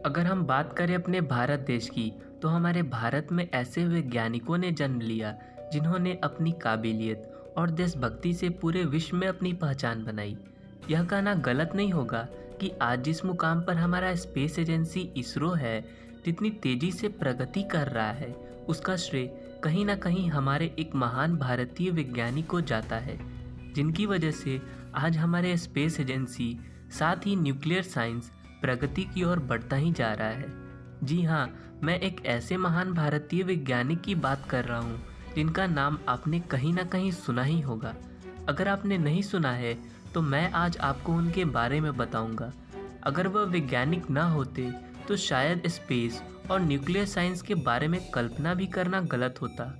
अगर हम बात करें अपने भारत देश की, तो हमारे भारत में ऐसे वैज्ञानिकों ने जन्म लिया जिन्होंने अपनी काबिलियत और देशभक्ति से पूरे विश्व में अपनी पहचान बनाई। यह कहना गलत नहीं होगा कि आज जिस मुकाम पर हमारा स्पेस एजेंसी इसरो है, जितनी तेजी से प्रगति कर रहा है, उसका श्रेय कहीं ना कहीं हमारे एक महान भारतीय वैज्ञानिक को जाता है, जिनकी वजह से आज हमारे स्पेस एजेंसी साथ ही न्यूक्लियर साइंस प्रगति की ओर बढ़ता ही जा रहा है। जी हाँ, मैं एक ऐसे महान भारतीय वैज्ञानिक की बात कर रहा हूँ जिनका नाम आपने कहीं ना कहीं सुना ही होगा। अगर आपने नहीं सुना है तो मैं आज आपको उनके बारे में बताऊंगा। अगर वह वैज्ञानिक ना होते तो शायद स्पेस और न्यूक्लियर साइंस के बारे में कल्पना भी करना गलत होता।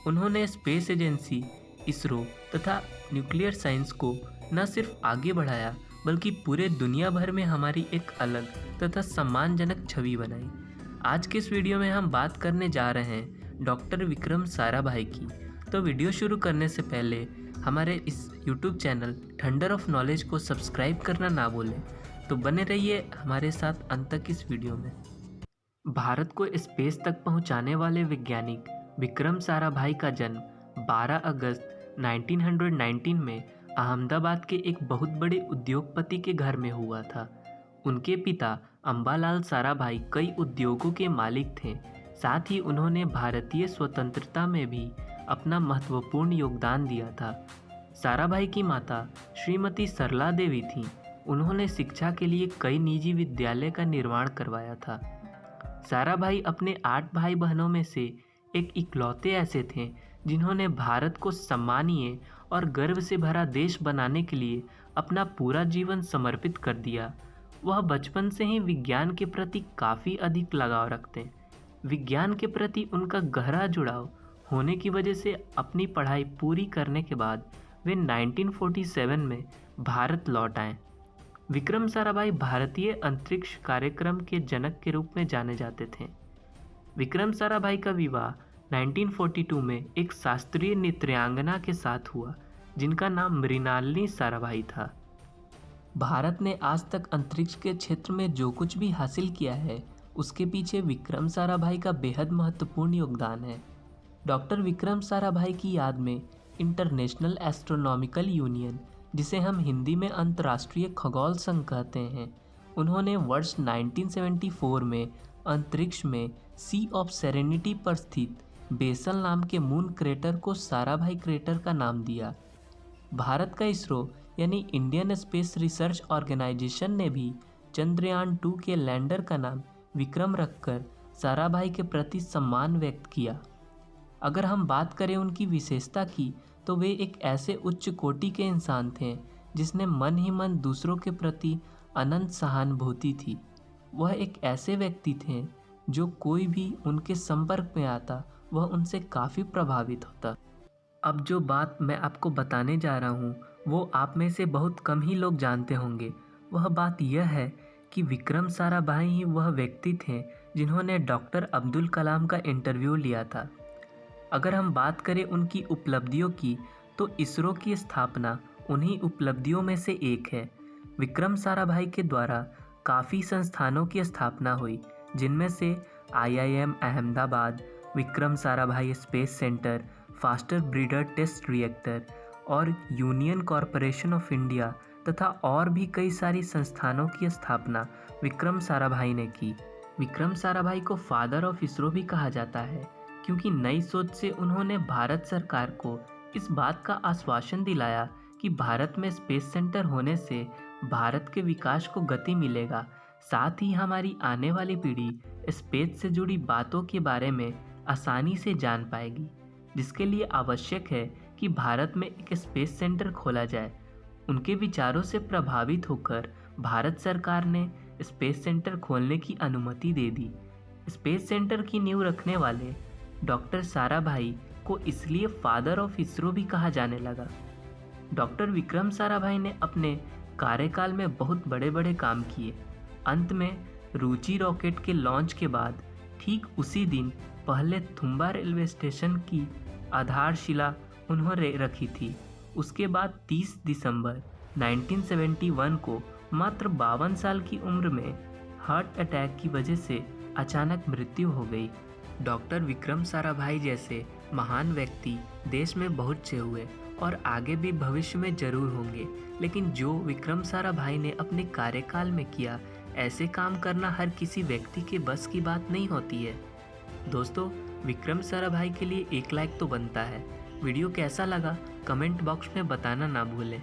उन्होंने स्पेस एजेंसी, इसरो तथा न्यूक्लियर साइंस को न सिर्फ आगे बढ़ाया बल्कि पूरे दुनिया भर में हमारी एक अलग तथा सम्मानजनक छवि बनाई। आज के इस वीडियो में हम बात करने जा रहे हैं डॉक्टर विक्रम साराभाई की। तो वीडियो शुरू करने से पहले हमारे इस YouTube channel thunder of knowledge को सब्सक्राइब करना ना भूलें। तो बने रहिए हमारे साथ अंत तक इस वीडियो में। भारत को स्पेस तक पहुंचाने वाले वैज्ञानिक विक्रम साराभाई का जन्म 12 अगस्त 1919 में अहमदाबाद के एक बहुत बड़े उद्योगपति के घर में हुआ था। उनके पिता अंबालाल साराभाई कई उद्योगों के मालिक थे। साथ ही उन्होंने भारतीय स्वतंत्रता में भी अपना महत्वपूर्ण योगदान दिया था। साराभाई की माता श्रीमती सरला देवी थीं। उन्होंने शिक्षा के लिए कई निजी विद्यालय का निर्माण करवाया था। साराभाई अपने 8 भाई बहनों में से एक इकलौते ऐसे थे जिन्होंने भारत को सम्मानीय और गर्व से भरा देश बनाने के लिए अपना पूरा जीवन समर्पित कर दिया। वह बचपन से ही विज्ञान के प्रति काफ़ी अधिक लगाव रखते। विज्ञान के प्रति उनका गहरा जुड़ाव होने की वजह से अपनी पढ़ाई पूरी करने के बाद वे 1947 में भारत लौट आए। विक्रम साराभाई भारतीय अंतरिक्ष कार्यक्रम के जनक के रूप में जाने जाते थे। विक्रम साराभाई का विवाह 1942 में एक शास्त्रीय नृत्यांगना के साथ हुआ जिनका नाम मृणालिनी साराभाई था। भारत ने आज तक अंतरिक्ष के क्षेत्र में जो कुछ भी हासिल किया है उसके पीछे विक्रम साराभाई का बेहद महत्वपूर्ण योगदान है। डॉक्टर विक्रम साराभाई की याद में इंटरनेशनल एस्ट्रोनॉमिकल यूनियन, जिसे हम हिंदी में अंतर्राष्ट्रीय खगोल संघ कहते हैं, उन्होंने वर्ष 1974 में अंतरिक्ष में सी ऑफ सेरेनिटी पर स्थित बेसल नाम के मून क्रेटर को साराभाई क्रेटर का नाम दिया। भारत का इसरो यानी इंडियन स्पेस रिसर्च ऑर्गेनाइजेशन ने भी चंद्रयान 2 के लैंडर का नाम विक्रम रखकर साराभाई के प्रति सम्मान व्यक्त किया। अगर हम बात करें उनकी विशेषता की, तो वे एक ऐसे उच्च कोटि के इंसान थे जिसने मन ही मन दूसरों के प्रति अनंत सहानुभूति थी। वह एक ऐसे व्यक्ति थे जो कोई भी उनके संपर्क में आता वह उनसे काफ़ी प्रभावित होता। अब जो बात मैं आपको बताने जा रहा हूँ वो आप में से बहुत कम ही लोग जानते होंगे। वह बात यह है कि विक्रम साराभाई ही वह व्यक्ति थे जिन्होंने डॉक्टर अब्दुल कलाम का इंटरव्यू लिया था। अगर हम बात करें उनकी उपलब्धियों की, तो इसरो की स्थापना उन्हीं उपलब्धियों में से एक है। विक्रम साराभाई के द्वारा काफ़ी संस्थानों की स्थापना हुई, जिनमें से IIM Ahmedabad, Vikram Sarabhai space centre, faster breeder test reactor और यूनियन कॉरपोरेशन ऑफ इंडिया तथा और भी कई सारी संस्थानों की स्थापना विक्रम साराभाई ने की। विक्रम साराभाई को फादर ऑफ इसरो भी कहा जाता है, क्योंकि नई सोच से उन्होंने भारत सरकार को इस बात का आश्वासन दिलाया कि भारत में स्पेस सेंटर होने से भारत के विकास को गति मिलेगा। साथ ही हमारी आने वाली पीढ़ी स्पेस से जुड़ी बातों के बारे में आसानी से जान पाएगी, जिसके लिए आवश्यक है कि भारत में एक स्पेस सेंटर खोला जाए। उनके विचारों से प्रभावित होकर भारत सरकार ने स्पेस सेंटर खोलने की अनुमति दे दी। स्पेस सेंटर की नींव रखने वाले डॉक्टर साराभाई को इसलिए फादर ऑफ इसरो भी कहा जाने लगा। डॉक्टर विक्रम साराभाई ने अपने कार्यकाल में बहुत बड़े बड़े काम किए। अंत में रुचि रॉकेट के लॉन्च के बाद ठीक उसी दिन पहले थुम्बा रेलवे स्टेशन की आधारशिला उन्होंने रखी थी। उसके बाद 30 दिसंबर 1971 को मात्र 52 साल की उम्र में हार्ट अटैक की वजह से अचानक मृत्यु हो गई। डॉक्टर विक्रम साराभाई जैसे महान व्यक्ति देश में बहुत से हुए और आगे भी भविष्य में जरूर होंगे, लेकिन जो विक्रम साराभाई ने अपने कार्यकाल में किया, ऐसे काम करना हर किसी व्यक्ति के बस की बात नहीं होती है। दोस्तों, विक्रम साराभाई के लिए एक लाइक तो बनता है। वीडियो कैसा लगा कमेंट बॉक्स में बताना ना भूलें।